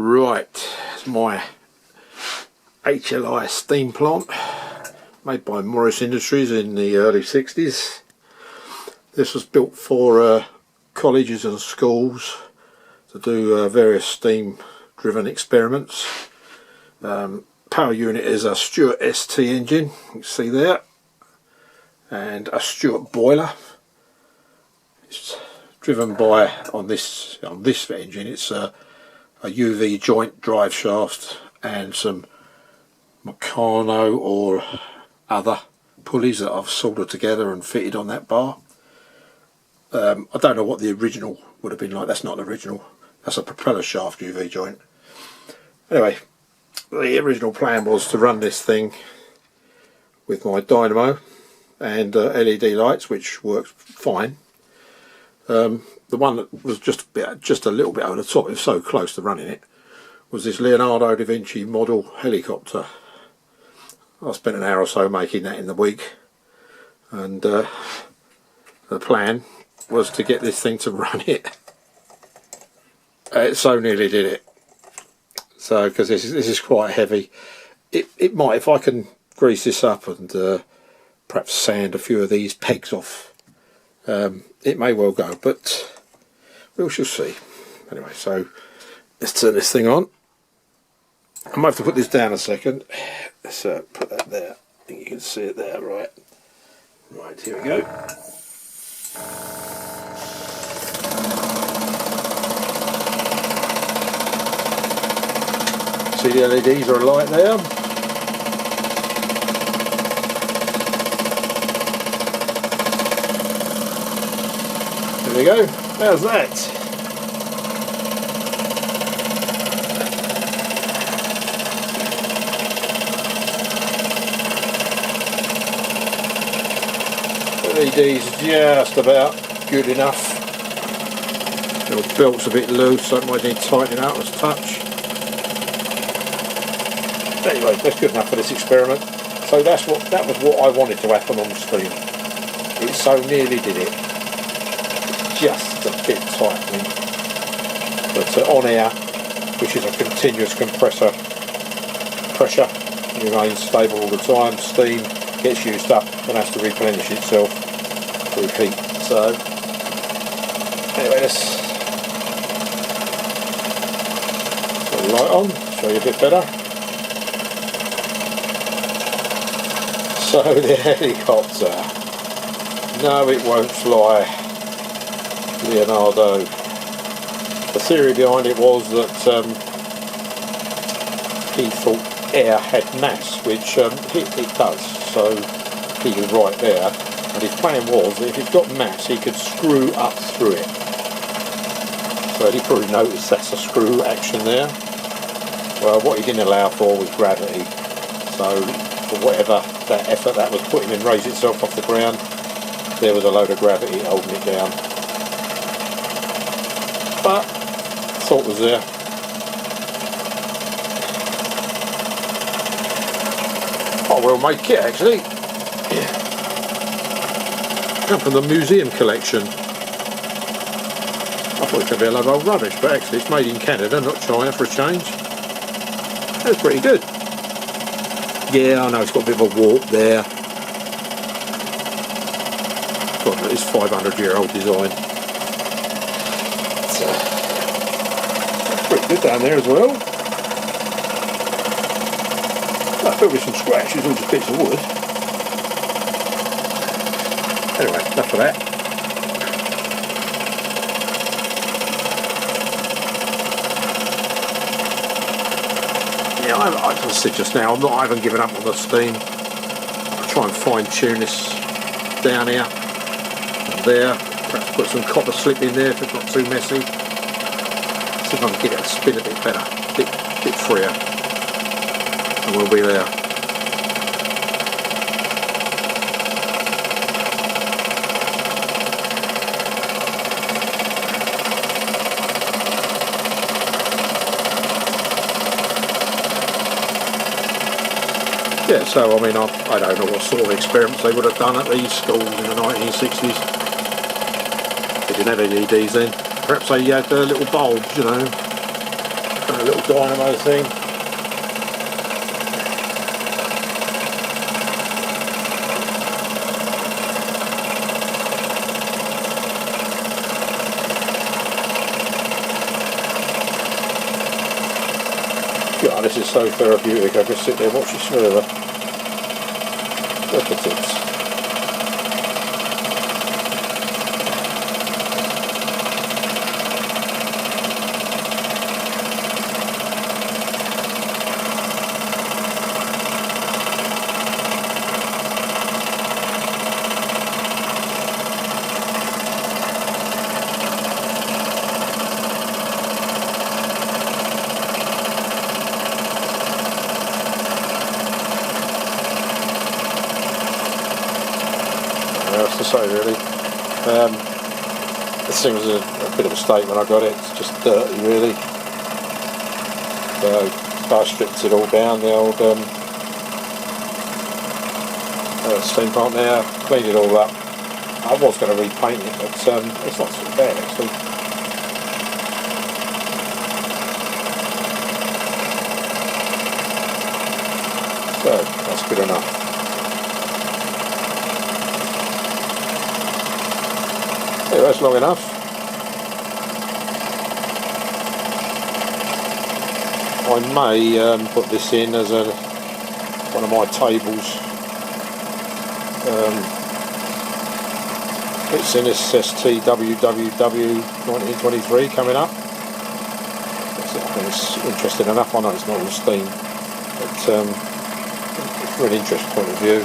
Right, it's my HLI steam plant made by Morris Industries in the early 60s. This was built for colleges and schools to do various steam driven experiments. Power unit is a Stewart ST engine, you can see there, and a Stewart boiler. It's driven by, on this engine, it's a UV joint drive shaft and some Meccano or other pulleys that I've soldered together and fitted on that bar. I don't know what the original would have been like. That's not the original, that's a propeller shaft UV joint. Anyway, the original plan was to run this thing with my Dynamo and LED lights, which worked fine. The one that was just a little bit over the top, it was so close to running it, was this Leonardo da Vinci model helicopter. I spent an hour or so making that in the week, and the plan was to get this thing to run it. It so nearly did it. So, because this is quite heavy, it might, if I can grease this up and perhaps sand a few of these pegs off, it may well go, but we shall see. Anyway, so let's turn this thing on. I might have to put this down a second. Let's put that there. I think you can see it there, right? Right, here we go. See, the LEDs are alight there. There we go. How's that? LED's just about good enough. The belt's a bit loose, so it might need tightening out as touch. Anyway, that's good enough for this experiment. So that was what I wanted to happen on the steam. It so nearly did it. Just a bit tightening. But on air, which is a continuous compressor, pressure remains stable all the time. Steam gets used up and has to replenish itself through heat. So anyway, let's put the light on, show you a bit better. So the helicopter, no, it won't fly, Leonardo. The theory behind it was that he thought air had mass, which it does, so he was right there. And his plan was that if it's got mass, he could screw up through it. So he probably noticed that's a screw action there. Well, what he didn't allow for was gravity. So for whatever that effort that was putting in raise itself off the ground, there was a load of gravity holding it down. But thought was there. Oh, well made kit actually. Yeah. Come from the museum collection. I thought it was going to be a load of old rubbish, but actually it's made in Canada, not China, for a change. That's pretty good. Yeah, I know it's got a bit of a warp there. God, it's 500-year-old design. It's pretty good down there as well. I built with some scratches, all just bits of wood. Anyway, enough of that. Yeah, like I said just now, I'm not even giving up on the steam. I'll try and fine tune this down here and there. Perhaps put some copper slip in there if it's not too messy. See if I can get it to spin a bit better, a bit freer. And we'll be there. Yeah, so I mean, I don't know what sort of experiments they would have done at these schools in the 1960s. They didn't have LEDs then. Perhaps they had little bulbs, you know. And a little dynamo thing. God, this is so therapeutic. I could sit there and watch this forever. Look at it. To say really. This thing was a bit of a mistake when I got it. It's just dirty really. So I stripped it all down, the old steam plant there, cleaned it all up. I was going to repaint it, but it's not too bad actually. So that's good enough. Yeah, that's long enough. I may put this in as one of my tables. It's in STWWW 1923 coming up. I think it's interesting enough. I know it's not all steam, but from an interest point of view.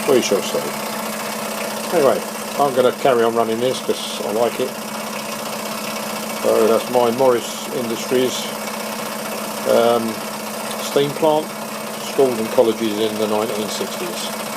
We shall see. Anyway, I'm going to carry on running this because I like it. So that's my Morris Industries steam plant, schools and colleges in the 1960s.